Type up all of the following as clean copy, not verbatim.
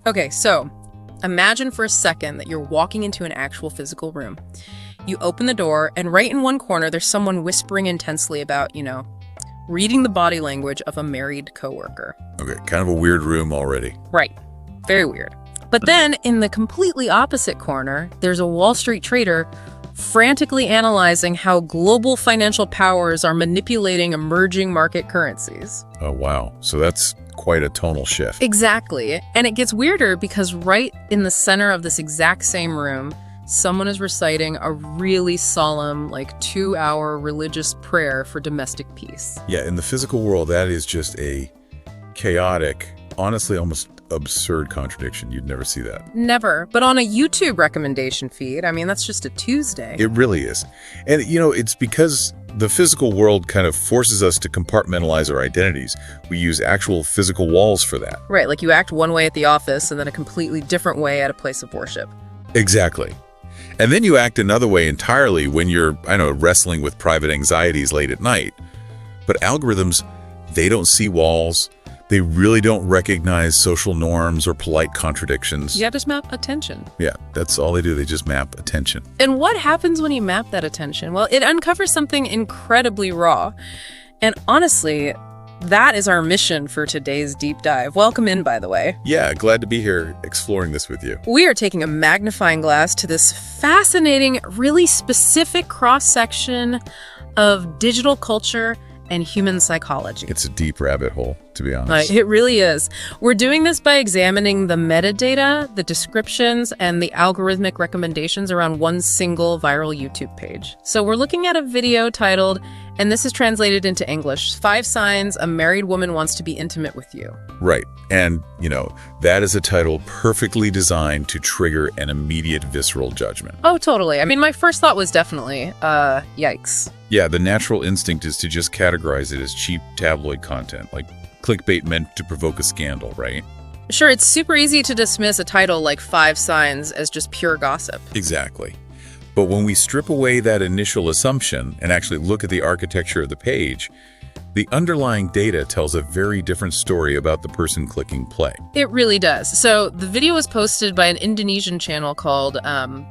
Okay, so imagine for a second that you're walking into an actual physical room. You open the door, and right in one corner, there's someone whispering intensely about, reading the body language of a married coworker. Okay, kind of a weird room already. Right. Very weird. But then, in the completely opposite corner, there's a Wall Street trader frantically analyzing how global financial powers are manipulating emerging market currencies. Oh, wow. So that's quite a tonal shift. Exactly. And it gets weirder because right in the center of this exact same room, someone is reciting a really solemn, 2-hour religious prayer for domestic peace. Yeah, in the physical world, that is just a chaotic, honestly, almost absurd contradiction. You'd never see that. Never. But on a YouTube recommendation feed, that's just a Tuesday. It really is. And, it's because the physical world kind of forces us to compartmentalize our identities. We use actual physical walls for that. Right, like you act one way at the office and then a completely different way at a place of worship. Exactly. And then you act another way entirely when you're, wrestling with private anxieties late at night. But algorithms, they don't see walls. They really don't recognize social norms or polite contradictions. Yeah, just map attention. Yeah, that's all they do. They just map attention. And what happens when you map that attention? Well, it uncovers something incredibly raw. And honestly, that is our mission for today's deep dive. Welcome in, by the way. Yeah, glad to be here exploring this with you. We are taking a magnifying glass to this fascinating, really specific cross-section of digital culture and human psychology. It's a deep rabbit hole, to be honest. It really is. We're doing this by examining the metadata, the descriptions, and the algorithmic recommendations around one single viral YouTube page. So we're looking at a video titled, and this is translated into English, 5 Signs a Married Woman Wants to Be Intimate with You. Right. And, that is a title perfectly designed to trigger an immediate visceral judgment. Oh, totally. My first thought was definitely, yikes. Yeah, the natural instinct is to just categorize it as cheap tabloid content, like clickbait meant to provoke a scandal, right? Sure, it's super easy to dismiss a title like 5 Signs as just pure gossip. Exactly. But when we strip away that initial assumption and actually look at the architecture of the page, the underlying data tells a very different story about the person clicking play. It really does. So the video was posted by an Indonesian channel called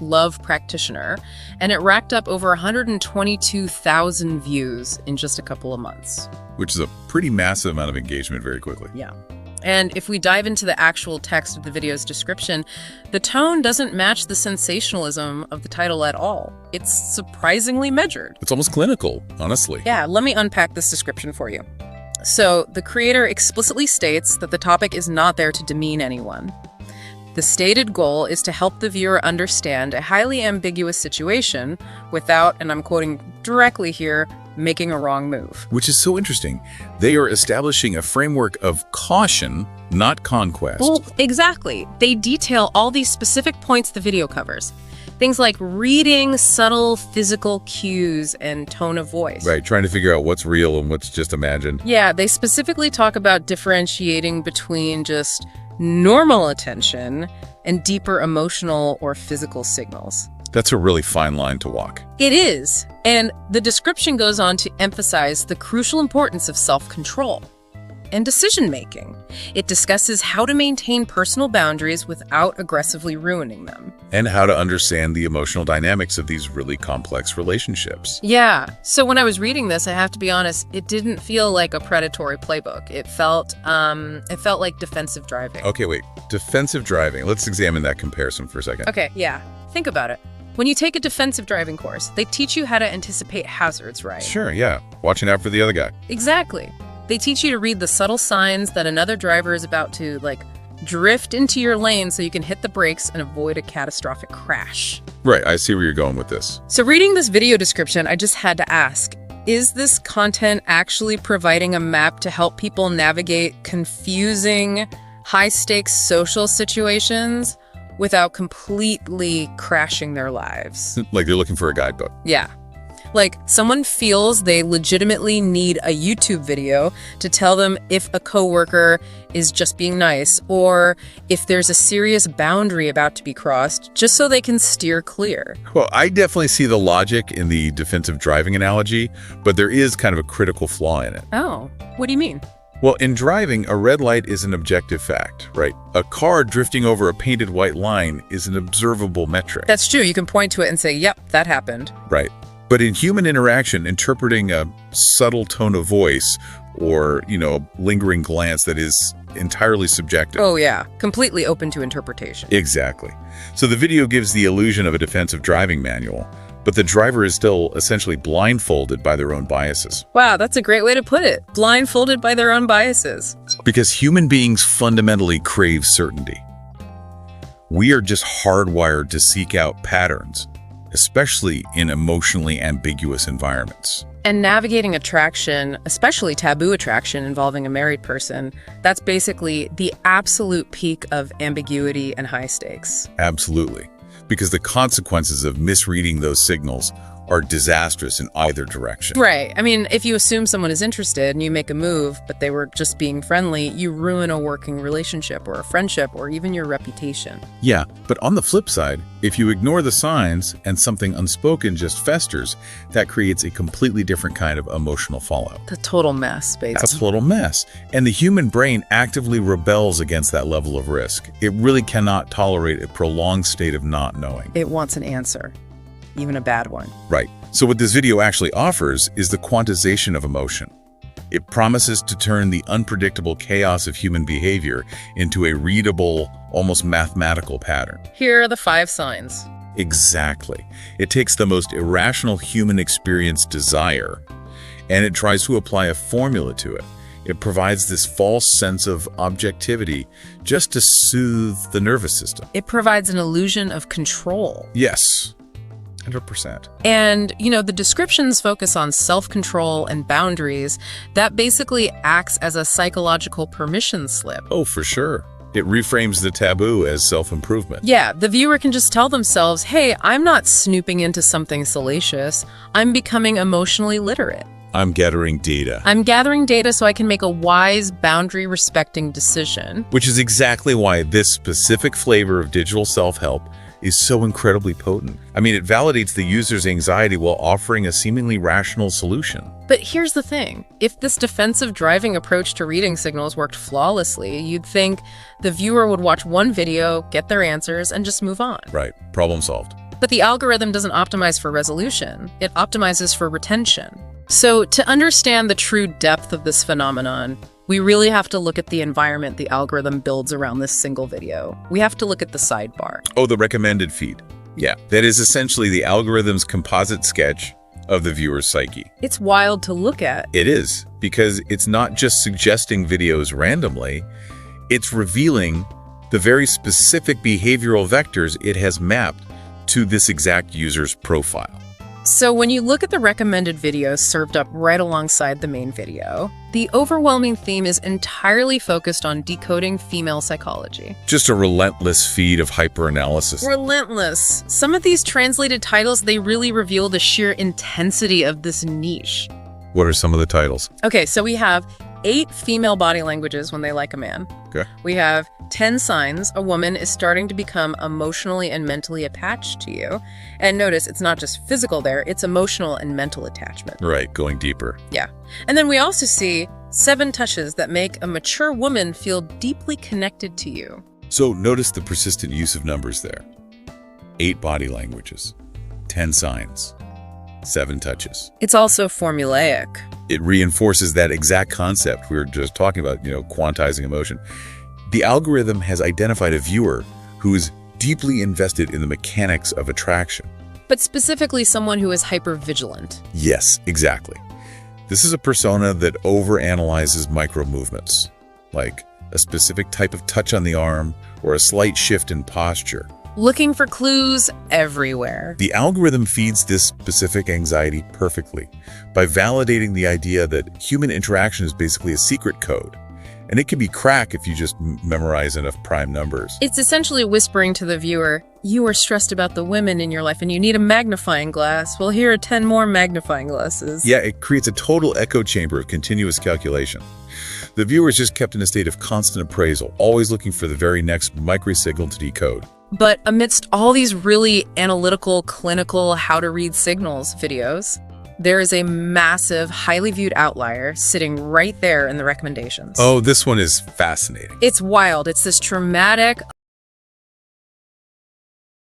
Love Practitioner, and it racked up over 122,000 views in just a couple of months. Which is a pretty massive amount of engagement very quickly. Yeah. And if we dive into the actual text of the video's description, the tone doesn't match the sensationalism of the title at all. It's surprisingly measured. It's almost clinical, honestly. Yeah, let me unpack this description for you. So, the creator explicitly states that the topic is not there to demean anyone. The stated goal is to help the viewer understand a highly ambiguous situation without, and I'm quoting directly here, making a wrong move. Which is so interesting. They are establishing a framework of caution, not conquest. Well, exactly. They detail all these specific points the video covers. Things like reading subtle physical cues and tone of voice. Right, trying to figure out what's real and what's just imagined. Yeah, they specifically talk about differentiating between just normal attention and deeper emotional or physical signals. That's a really fine line to walk. It is. And the description goes on to emphasize the crucial importance of self-control and decision-making. It discusses how to maintain personal boundaries without aggressively ruining them. And how to understand the emotional dynamics of these really complex relationships. Yeah. So when I was reading this, I have to be honest, it didn't feel like a predatory playbook. It felt like defensive driving. Okay, wait. Defensive driving. Let's examine that comparison for a second. Okay, yeah. Think about it. When you take a defensive driving course, they teach you how to anticipate hazards, right? Sure, yeah. Watching out for the other guy. Exactly. They teach you to read the subtle signs that another driver is about to, drift into your lane so you can hit the brakes and avoid a catastrophic crash. Right, I see where you're going with this. So reading this video description, I just had to ask, is this content actually providing a map to help people navigate confusing, high-stakes social situations without completely crashing their lives? Like they're looking for a guidebook. Yeah. Like someone feels they legitimately need a YouTube video to tell them if a coworker is just being nice or if there's a serious boundary about to be crossed, just so they can steer clear. Well, I definitely see the logic in the defensive driving analogy, but there is kind of a critical flaw in it. Oh, what do you mean? Well, in driving, a red light is an objective fact, right? A car drifting over a painted white line is an observable metric. That's true. You can point to it and say, yep, that happened. Right. But in human interaction, interpreting a subtle tone of voice or, lingering glance that is entirely subjective. Oh, yeah. Completely open to interpretation. Exactly. So the video gives the illusion of a defensive driving manual, but the driver is still essentially blindfolded by their own biases. Wow, that's a great way to put it. Blindfolded by their own biases. Because human beings fundamentally crave certainty. We are just hardwired to seek out patterns, especially in emotionally ambiguous environments. And navigating attraction, especially taboo attraction involving a married person, that's basically the absolute peak of ambiguity and high stakes. Absolutely. Because the consequences of misreading those signals are disastrous in either direction. Right. I mean, if you assume someone is interested and you make a move, but they were just being friendly, you ruin a working relationship or a friendship or even your reputation. Yeah, but on the flip side, if you ignore the signs and something unspoken just festers, that creates a completely different kind of emotional fallout. The total mess, basically. That's a total mess. And the human brain actively rebels against that level of risk. It really cannot tolerate a prolonged state of not knowing. It wants an answer. Even a bad one. Right. So what this video actually offers is the quantization of emotion. It promises to turn the unpredictable chaos of human behavior into a readable, almost mathematical pattern. Here are the 5 signs. Exactly. It takes the most irrational human experience, desire, and it tries to apply a formula to it. It provides this false sense of objectivity just to soothe the nervous system. It provides an illusion of control. Yes. 100%. And, the descriptions focus on self-control and boundaries. That basically acts as a psychological permission slip. Oh, for sure. It reframes the taboo as self-improvement. Yeah, the viewer can just tell themselves, hey, I'm not snooping into something salacious. I'm becoming emotionally literate. I'm gathering data. I'm gathering data so I can make a wise, boundary-respecting decision. Which is exactly why this specific flavor of digital self-help is so incredibly potent. I mean, it validates the user's anxiety while offering a seemingly rational solution. But here's the thing. If this defensive driving approach to reading signals worked flawlessly, you'd think the viewer would watch one video, get their answers, and just move on. Right. Problem solved. But the algorithm doesn't optimize for resolution. It optimizes for retention. So to understand the true depth of this phenomenon, we really have to look at the environment the algorithm builds around this single video. We have to look at the sidebar. Oh, the recommended feed. Yeah, that is essentially the algorithm's composite sketch of the viewer's psyche. It's wild to look at. It is, because it's not just suggesting videos randomly, it's revealing the very specific behavioral vectors it has mapped to this exact user's profile. So when you look at the recommended videos served up right alongside the main video, the overwhelming theme is entirely focused on decoding female psychology. Just a relentless feed of hyper-analysis. Relentless. Some of these translated titles, they really reveal the sheer intensity of this niche. What are some of the titles? Okay, so we have 8 female body languages when they like a man. Okay. We have 10 signs a woman is starting to become emotionally and mentally attached to you. And notice, it's not just physical there, it's emotional and mental attachment. Right, going deeper. Yeah. And then we also see 7 touches that make a mature woman feel deeply connected to you. So notice the persistent use of numbers there. 8 body languages, 10 signs, 7 touches. It's also formulaic. It reinforces that exact concept we were just talking about, quantizing emotion. The algorithm has identified a viewer who is deeply invested in the mechanics of attraction. But specifically someone who is hypervigilant. Yes, exactly. This is a persona that overanalyzes micro movements, like a specific type of touch on the arm or a slight shift in posture. Looking for clues everywhere. The algorithm feeds this specific anxiety perfectly by validating the idea that human interaction is basically a secret code. And it can be cracked if you just memorize enough prime numbers. It's essentially whispering to the viewer, you are stressed about the women in your life and you need a magnifying glass. Well, here are 10 more magnifying glasses. Yeah, it creates a total echo chamber of continuous calculation. The viewer is just kept in a state of constant appraisal, always looking for the very next microsignal to decode. But amidst all these really analytical, clinical, how to read signals videos, There is a massive, highly viewed outlier sitting right there in the recommendations. Oh, this one is fascinating. It's wild. It's this traumatic,